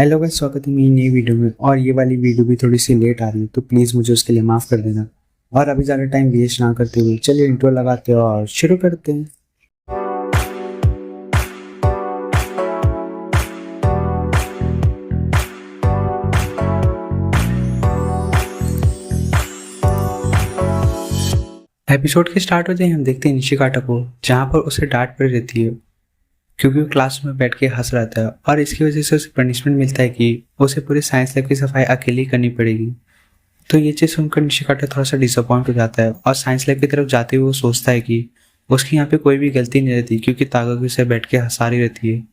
Hello guys, स्वागत है मेरी नई वीडियो में। और ये वाली वीडियो भी थोड़ी सी लेट आ रही है तो प्लीज़ मुझे उसके लिए माफ़ कर देना। और अभी ज़्यादा टाइम वेस्ट ना करते हुए चलिए इंट्रो लगाते हैं और शुरू करते हैं। एपिसोड के स्टार्ट होते ही हम देखते हैं निशिकाटा को, जहाँ पर उसे डांट पड़ी रहती है क्योंकि वो क्लास में बैठ के हंस रहा था और इसकी वजह से उसे पनिशमेंट मिलता है कि उसे पूरी साइंस लैब की सफाई अकेली करनी पड़ेगी। तो ये चीज़ सुनकर निशिकाटा थोड़ा सा डिसअपॉइंट हो जाता है और साइंस लैब की तरफ जाते हुए वो सोचता है कि उसकी यहाँ पे कोई भी गलती नहीं रहती क्योंकि ताकागी उसे बैठ के हंसा रही रहती है।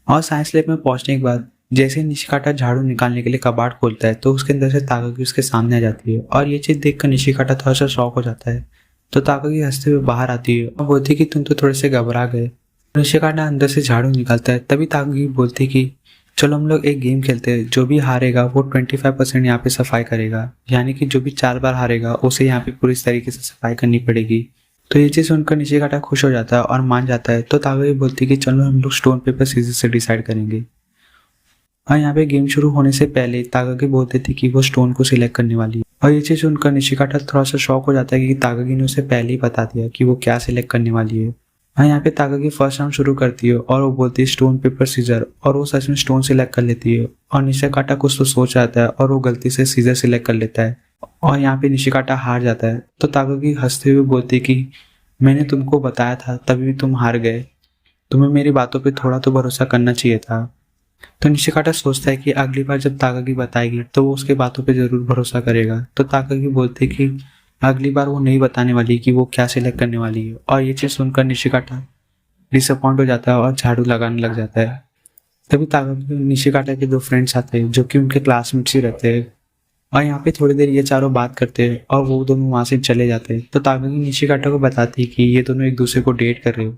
और साइंस लैब में पहुंचने के बाद जैसे ही निशिकाटा झाड़ू निकालने के लिए कबाड़ खोलता है तो उसके अंदर से ताकागी उसके सामने आ जाती है और ये चीज़ देखकर निशिकाटा थोड़ा सा शॉक हो जाता है। तो ताकागी हंसते हुए बाहर आती है और बोलती है कि तुम तो थोड़े से घबरा गए। निशिकाटा अंदर से झाड़ू निकालता है, तभी ताकागी बोलती कि चलो हम लोग एक गेम खेलते हैं, जो भी हारेगा वो 25% यहाँ पे सफाई करेगा, यानी कि जो भी 4 बार हारेगा उसे यहाँ पे पूरी तरीके से सफाई करनी पड़ेगी। तो ये चीज़ सुनकर निशिकाटा खुश हो जाता है और मान जाता है। तो ताकागी बोलती है कि चलो हम लोग स्टोन पेपर सीजर से डिसाइड करेंगे। और यहाँ पे गेम शुरू होने से पहले ताकागी बोलते थे कि वो स्टोन को सिलेक्ट करने वाली है और ये चीज़ सुनकर निशिकाटा थोड़ा सा शॉक हो जाता है कि ताकागी ने उसे पहले ही बता दिया कि वो क्या सिलेक्ट करने वाली है। हाँ, यहाँ पे ताकागी फर्स्ट राउंड शुरू करती है और वो बोलती है स्टोन पेपर सीजर, और वो सच में स्टोन सिलेक्ट कर लेती है। और निशिकाटा कुछ तो सोच आता है और वो गलती से सीजर सिलेक्ट कर लेता है और यहाँ पे निशिकाटा हार जाता है। तो ताकागी हंसते हुए बोलती है कि मैंने तुमको बताया था तभी भी तुम हार गए, तुम्हें मेरी बातों पे थोड़ा तो भरोसा करना चाहिए था। तो निशिकाटा सोचता है कि अगली बार जब ताकागी बताएगी तो वो उसके बातों पे जरूर भरोसा करेगा। तो ताकागी बोलती है कि अगली बार वो नहीं बताने वाली कि वो क्या सिलेक्ट करने वाली है। और ये चीज़ सुनकर निशिकाटा डिसअपॉइंट हो जाता है और झाड़ू लगाने लग जाता है। तभी ताकागी निशिकाटा के 2 फ्रेंड्स आते हैं जो कि उनके क्लासमेट्स ही रहते हैं। और यहाँ पे थोड़ी देर ये चारों बात करते हैं और वो दोनों वहाँ से चले जाते हैं। तो ताकागी निशिकाटा को बताती है कि ये दोनों एक दूसरे को डेट कर रहे हो।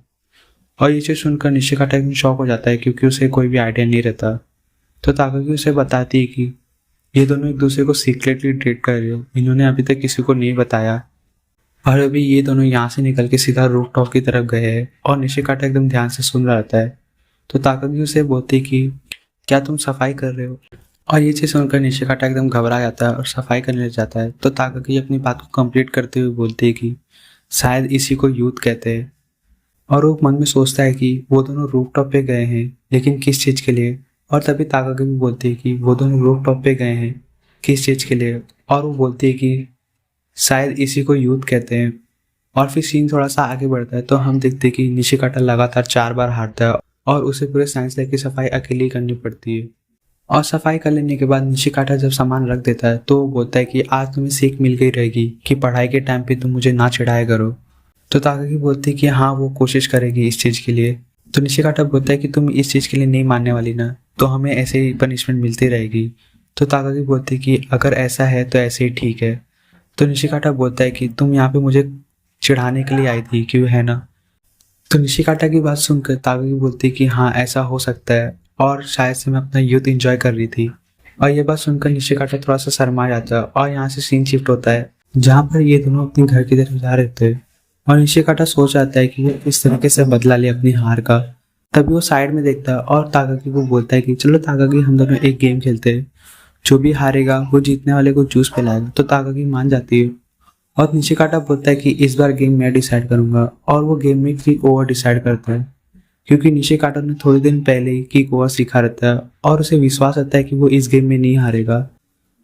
और ये चीज़ सुनकर निशिकाटा एकदम शॉक हो जाता है क्योंकि उसे कोई भी आइडिया नहीं रहता। तो ताकागी उसे बताती है कि ये दोनों एक दूसरे को सीक्रेटली डेट कर रहे हो, इन्होंने अभी तक किसी को नहीं बताया। और अभी ये दोनों यहाँ से निकल के सीधा रूफटॉप की तरफ गए हैं और निशिकाटा एकदम ध्यान से सुन रहा रहता है। तो ताकागी उसे बोलती कि क्या तुम सफाई कर रहे हो। और ये चीज़ सुनकर निशिकाटा एकदम घबरा जाता है और सफाई करने लग जाता है। तो ताकागी अपनी बात को कंप्लीट करते हुए बोलती है कि शायद इसी को यूथ कहते हैं। और वो मन में सोचता है कि वो दोनों रूफटॉप पे गए हैं, लेकिन किस चीज़ के लिए। और तभी ताकागी भी बोलती है कि वो दोनों रूफटॉप पे गए हैं किस चीज़ के लिए। और वो बोलती है कि शायद इसी को यूथ कहते हैं। और फिर सीन थोड़ा सा आगे बढ़ता है तो हम देखते हैं कि निशिकाटा लगातार 4 बार हारता है और उसे पूरे साइंस लैब की सफाई अकेली करनी पड़ती है। और सफाई कर लेने के बाद निशिकाटा जब सामान रख देता है तो वो बोलता है कि आज तुम्हें सीख मिल गई रहेगी कि पढ़ाई के टाइम पे तुम मुझे ना चिढ़ाया करो। तो ताकागी बोलती है कि हाँ, वो कोशिश करेगी इस चीज़ के लिए। तो निशिकाटा बोलता है कि तुम इस चीज़ के लिए नहीं मानने वाली ना, तो हमें ऐसे ही पनिशमेंट मिलती रहेगी। तो ताकागी बोलती है कि अगर ऐसा है तो ऐसे ही ठीक है। तो निशिकाटा बोलता है कि तुम यहाँ पे मुझे चिढ़ाने के लिए आई थी क्यों, है ना। तो निशिकाटा की बात सुनकर ताकागी बोलती है कि हाँ, ऐसा हो सकता है और शायद से मैं अपना यूथ एंजॉय कर रही थी। और ये बात सुनकर निशिकाटा थोड़ा सा शर्मा जाता है और यहाँ से सीन शिफ्ट होता है जहाँ पर ये दोनों अपने घर की तरफ जा रहे थे। और निशिकाटा सोच आता है कि वो किस तरीके से बदला ले अपनी हार का। तभी वो साइड में देखता है और ताकागी को बोलता है कि चलो ताकागी, हम दोनों एक गेम खेलते हैं, जो भी हारेगा वो जीतने वाले को जूस पिलाएगा। तो ताकागी मान जाती है और निशिकाटा बोलता है कि इस बार गेम मैं डिसाइड करूंगा। और वो गेम में किक ओवर डिसाइड करता है क्योंकि निशिकाटा ने थोड़े दिन पहले ही किक ओवर सीखा रहता है और उसे विश्वास रहता है कि वो इस गेम में नहीं हारेगा।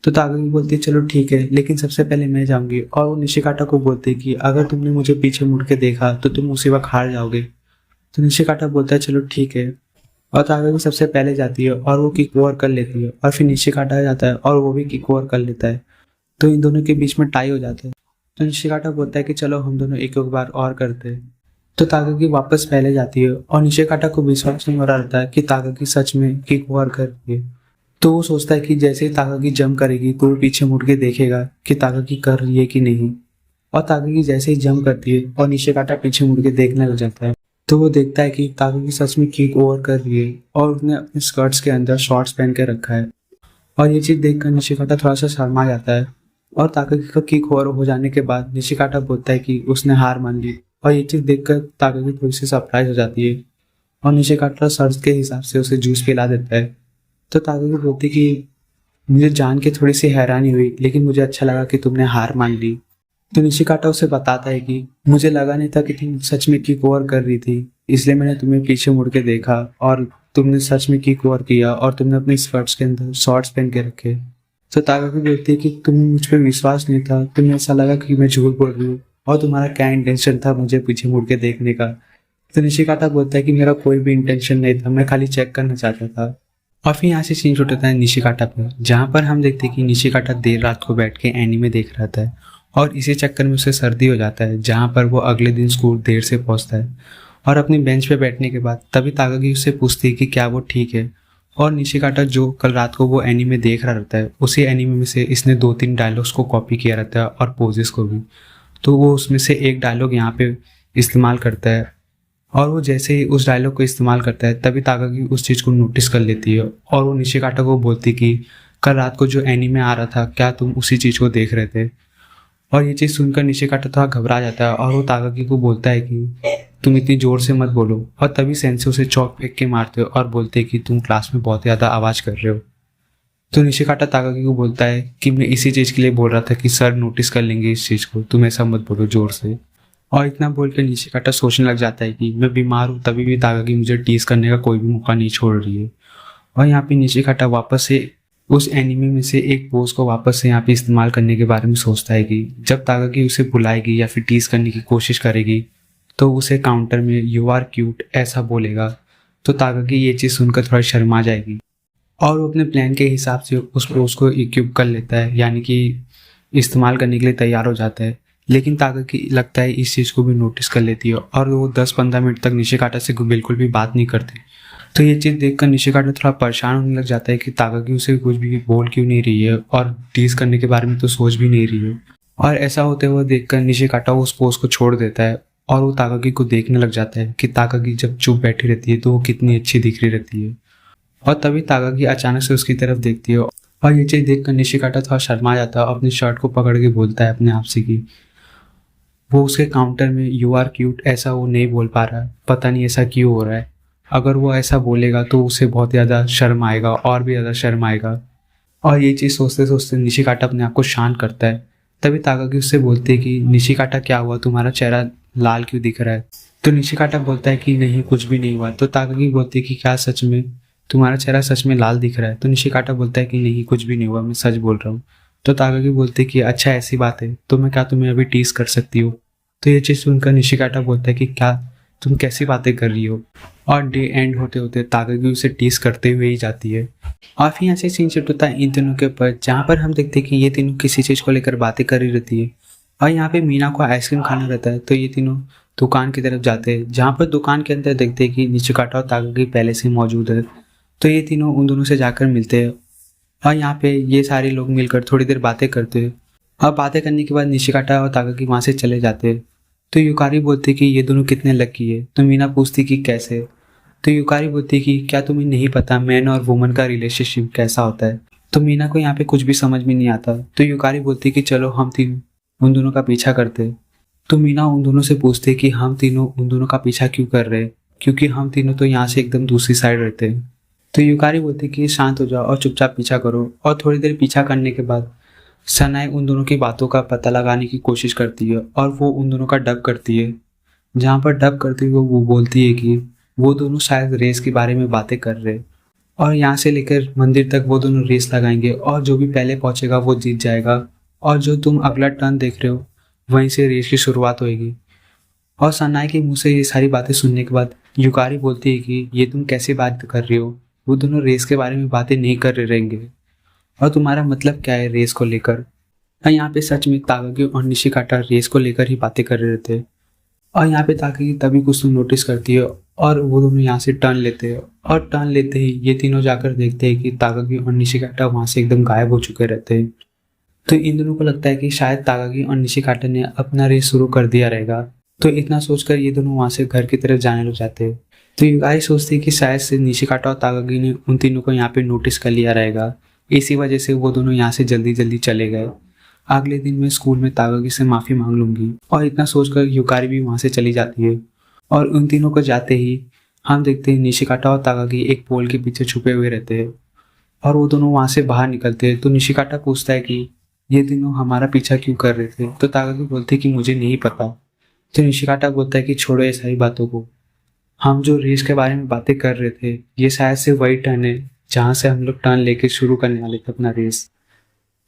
तो ताकागी बोलती है चलो ठीक है, लेकिन सबसे पहले मैं जाऊंगी। और वो निशिकाटा को बोलती है कि अगर तुमने मुझे पीछे मुड़ के देखा तो तुम उसी वक्त हार जाओगे। तो निशिकाटा बोलता है चलो ठीक है। और ताकागी सबसे पहले जाती है और वो किक ओवर कर लेती है और फिर निशिकाटा आ जाता है और वो भी किक ओवर कर लेता है। तो इन दोनों के बीच में टाई हो जाता है। तो निशिकाटा बोलता है कि चलो हम दोनों एक बार और करते हैं। तो ताकागी वापस पहले जाती है और निशिकाटा को विश्वास नहीं हो रहा रहता है कि ताकागी सच में किक ओवर कर रही है। तो वो सोचता है कि जैसे ही ताकागी जंप करेगी तो वो पीछे मुड़ के देखेगा कि ताकागी कर रही है कि नहीं। और ताकागी जैसे ही जंप करती है और निशिकाटा पीछे मुड़ के देखने लग जाता है तो वो देखता है कि ताकागी सच में किक ओवर कर रही है और उसने अपने स्कर्ट्स के अंदर शॉर्ट्स पहन के रखा है। और ये चीज़ देखकर निशिकाटा थोड़ा सा शर्मा जाता है। और ताकागी का किक ओवर हो जाने के बाद निशिकाटा बोलता है कि उसने हार मान ली। और ये चीज़ देखकर ताकागी थोड़ी सी सरप्राइज हो जाती है और निशिकाटा शर्ट्स के हिसाब से उसे जूस पिला देता है। तो ताकागी बोलती कि मुझे जान के थोड़ी सी हैरानी हुई, लेकिन मुझे अच्छा लगा कि तुमने हार मान ली। तो निशिकाटा उसे बताता है कि मुझे लगा नहीं था कि तुम सच में किक ओवर कर रही थी, इसलिए मैंने तुम्हें पीछे मुड़ के देखा और तुमने सच में किक ओवर किया और तुमने अपने स्कर्ट्स के अंदर शॉर्ट्स पहन के रखे। तो ताकागी बोलती है कि तुम्हें मुझ पर विश्वास नहीं था, तुम्हें ऐसा लगा कि मैं झूठ बोल रही हूँ और तुम्हारा क्या इंटेंशन था मुझे पीछे मुड़ के देखने का। तो निशिकाटा बोलता है कि मेरा कोई भी इंटेंशन नहीं था, मैं खाली चेक करना चाहता था। और फिर यहाँ से सीन शूट होता है निशिकाटा पे, जहाँ पर हम देखते हैं कि निशिकाटा देर रात को बैठ के एनीमे देख रहा था और इसी चक्कर में उसे सर्दी हो जाता है, जहाँ पर वो अगले दिन स्कूल देर से पहुँचता है। और अपनी बेंच पे बैठने के बाद तभी ताकागी उससे पूछती है कि क्या वो ठीक है। और निशिकाटा जो कल रात को वो एनीमे देख रहा रहता है, उसी एनीमे में से इसने 2-3 डायलॉग्स को कॉपी किया रहता है और पोजेस को भी। तो वो उसमें से एक डायलॉग यहाँ पे इस्तेमाल करता है और वो जैसे ही उस डायलॉग को इस्तेमाल करता है तभी ताकागी उस चीज़ को नोटिस कर लेती है और वो निशिकाटा को बोलती कि कल रात को जो एनीमे आ रहा था क्या तुम उसी चीज़ को देख रहे थे। और ये चीज़ सुनकर निशिकाटा थोड़ा घबरा जाता है और वो ताकागी को बोलता है कि तुम इतनी ज़ोर से मत बोलो। और तभी सेंसे उसे चौक फेंक के मारते हो और बोलते कि तुम क्लास में बहुत ज़्यादा आवाज़ कर रहे हो। तो निशिकाटा ताकागी को बोलता है कि मैं इसी चीज़ के लिए बोल रहा था कि सर नोटिस कर लेंगे इस चीज़ को, तुम ऐसा मत बोलो ज़ोर से। और इतना बोल कर निशिकाटा सोचने लग जाता है कि मैं बीमार हूँ तभी भी ताकागी मुझे टीज करने का कोई भी मौका नहीं छोड़ रही है। और यहाँ पे निशिकाटा वापस से उस एनिमे में से एक पोज को वापस से यहाँ पे इस्तेमाल करने के बारे में सोचता है कि जब ताकागी उसे बुलाएगी या फिर टीज करने की कोशिश करेगी तो उसे काउंटर में यू आर क्यूट ऐसा बोलेगा। तो ताकागी ये चीज़ सुनकर थोड़ा शर्मा जाएगी और वो अपने प्लान के हिसाब से उस पोज को इक्विप कर लेता है, यानी कि इस्तेमाल करने के लिए तैयार हो जाता है। लेकिन ताकागी लगता है इस चीज़ को भी नोटिस कर लेती है और वो 10-15 मिनट तक निशिकाटा से बिल्कुल भी बात नहीं करती। तो ये चीज़ देखकर निशिकाटा थोड़ा परेशान होने लग जाता है कि ताकागी उसे कुछ भी बोल क्यों नहीं रही है और टीज करने के बारे में तो सोच भी नहीं रही है। और ऐसा होते हुए देखकर निशिकाटा उस पोज को छोड़ देता है और वो ताकागी को देखने लग जाता है कि ताकागी जब चुप बैठी रहती है तो वो कितनी अच्छी दिख रही रहती है। और तभी ताकागी अचानक से उसकी तरफ देखती है और ये चीज़ देखकर निशिकाटा थोड़ा शर्मा जाता है और अपनी शर्ट को पकड़ के बोलता है अपने आप से कि वो उसके काउंटर में यू आर क्यूट ऐसा वो नहीं बोल पा रहा है, पता नहीं ऐसा क्यों हो रहा है। अगर वो ऐसा बोलेगा तो उसे बहुत ज़्यादा शर्म आएगा और भी ज़्यादा शर्म आएगा। और ये चीज़ सोचते सोचते निशिकाटा अपने आप को शांत करता है। तभी ताकागी उससे बोलती है कि निशिकाटा क्या हुआ, तुम्हारा चेहरा लाल क्यों दिख रहा है। तो निशिकाटा बोलता है कि नहीं कुछ भी नहीं हुआ। तो ताकागी बोलती है कि क्या सच में तुम्हारा चेहरा सच में लाल दिख रहा है। तो निशिकाटा बोलता है कि नहीं कुछ भी नहीं हुआ, मैं सच बोल रहा हूँ। तो ताकागी बोलती है कि अच्छा ऐसी बात है तो मैं क्या तुम्हें अभी टीज कर सकती हूँ। तो ये चीज़ सुनकर निशिकाटा बोलता है कि क्या तुम कैसी बातें कर रही हो। और डे एंड होते होते ताकागी उसे टीज करते हुए ही जाती है। और फिर यहाँ से सीन शिफ्ट होता है इन तीनों के ऊपर, जहाँ पर हम देखते हैं कि ये तीनों किसी चीज़ को लेकर बातें कर रही रहती है। और यहाँ पे मीना को आइसक्रीम खाना रहता है तो ये तीनों दुकान की तरफ जाते हैं, जहाँ पर दुकान के अंदर देखते हैं कि निशिकाटा और ताकागी पहले से मौजूद है। तो ये तीनों उन दोनों से जाकर मिलते हैं और यहाँ पे ये सारे लोग मिलकर थोड़ी देर बातें करते हैं। और बातें करने के बाद निशिकाटा और ताकागी वहाँ से चले जाते हैं। तो युकारी बोलती कि ये दोनों कितने लकी है। तो मीना पूछती कि कैसे। तो युकारी बोलती कि क्या तुम्हें नहीं पता मैन और वुमन का रिलेशनशिप कैसा होता है। तो मीना को यहाँ पे कुछ भी समझ में नहीं आता। तो युकारी बोलती कि चलो हम तीनों उन दोनों का पीछा करते। तो मीना उन दोनों से पूछते कि हम तीनों उन दोनों का पीछा क्यों कर रहे हैं, क्योंकि हम तीनों तो यहाँ से एकदम दूसरी साइड रहते हैं। तो युकारी बोलती कि शांत हो जाओ और चुपचाप पीछा करो। और थोड़ी देर पीछा करने के बाद सनाए उन दोनों की बातों का पता लगाने की कोशिश करती है और वो उन दोनों का डब करती है, जहाँ पर डब करते हुए वो बोलती है कि वो दोनों शायद रेस के बारे में बातें कर रहे हैं और यहाँ से लेकर मंदिर तक वो दोनों रेस लगाएंगे और जो भी पहले पहुँचेगा वो जीत जाएगा और जो तुम अगला टर्न देख रहे हो वहीं से रेस की शुरुआत होएगी। और सनाए के मुँह से ये सारी बातें सुनने के बाद युकारी बोलती है कि ये तुम कैसे बात कर रही हो, वो दोनों रेस के बारे में बातें नहीं कर रहे रहेंगे और तुम्हारा मतलब क्या है रेस को लेकर। और यहाँ पे सच में ताकागी और निशिकाटा रेस को लेकर ही बातें कर रहे थे। और यहाँ पे ताकागी तभी कुछ तो नोटिस करती है और वो दोनों यहाँ से टर्न लेते हैं और टर्न लेते ही ये तीनों जाकर देखते हैं कि ताकागी और निशिकाटा वहाँ से एकदम गायब हो चुके रहते हैं। तो इन दोनों को लगता है कि शायद ताकागी और निशिकाटा ने अपना रेस शुरू कर दिया रहेगा। तो इतना सोचकर ये दोनों वहाँ से घर की तरफ जाने लग जाते हैं। तो युकारी सोचती है कि शायद से निशिकाटा और ताकागी ने उन तीनों को यहाँ पे नोटिस कर लिया रहेगा, इसी वजह से वो दोनों यहाँ से जल्दी जल्दी चले गए। अगले दिन मैं स्कूल में ताकागी से माफ़ी मांग लूँगी। और इतना सोचकर युकारी भी वहाँ से चली जाती है। और उन तीनों को जाते ही हम देखते हैं निशिकाटा और ताकागी एक पोल के पीछे छुपे हुए रहते हैं और वो दोनों वहाँ से बाहर निकलते हैं। तो निशिकाटा पूछता है कि ये तीनों हमारा पीछा क्यों कर रहे थे। तो ताकागी बोलते हैं कि मुझे नहीं पता। तो निशिकाटा बोलता है कि छोड़ो ये सारी बातों को, हम जो रेस के बारे में बातें कर रहे थे ये शायद से वही टर्न है जहाँ से हम लोग टर्न लेके शुरू करने वाले थे अपना रेस।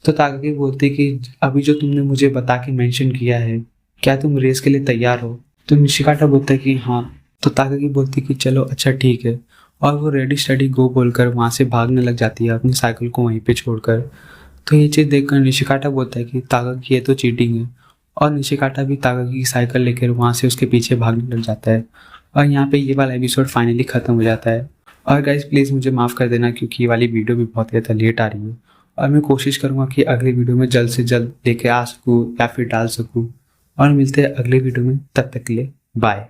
तो ताकागी बोलते हैं कि अभी जो तुमने मुझे बता के मेंशन किया है, क्या तुम रेस के लिए तैयार हो। तो निशिकाटा बोलता है कि हाँ। तो ताकागी बोलती है कि चलो अच्छा ठीक है, और वो रेडी स्टडी गो बोलकर वहाँ से भागने लग जाती है अपनी साइकिल को वहीं पे छोड़कर। तो ये चीज़ देखकर निशिकाटा बोलता है कि ताकागी ये तो चीटिंग है, और निशिकाटा भी ताकागी की साइकिल लेकर वहाँ से उसके पीछे भागने लग जाता है। और यहाँ पे ये वाला एपिसोड फाइनली ख़त्म हो जाता है। और गाइज प्लीज़ मुझे माफ़ कर देना क्योंकि ये वाली वीडियो भी बहुत ज़्यादा लेट आ रही है, और मैं कोशिश करूँगा कि अगले वीडियो में जल्द से जल्द लेके आ सकूँ या फिर डाल सकूँ। और मिलते हैं अगले वीडियो में, तब तक के लिए बाय।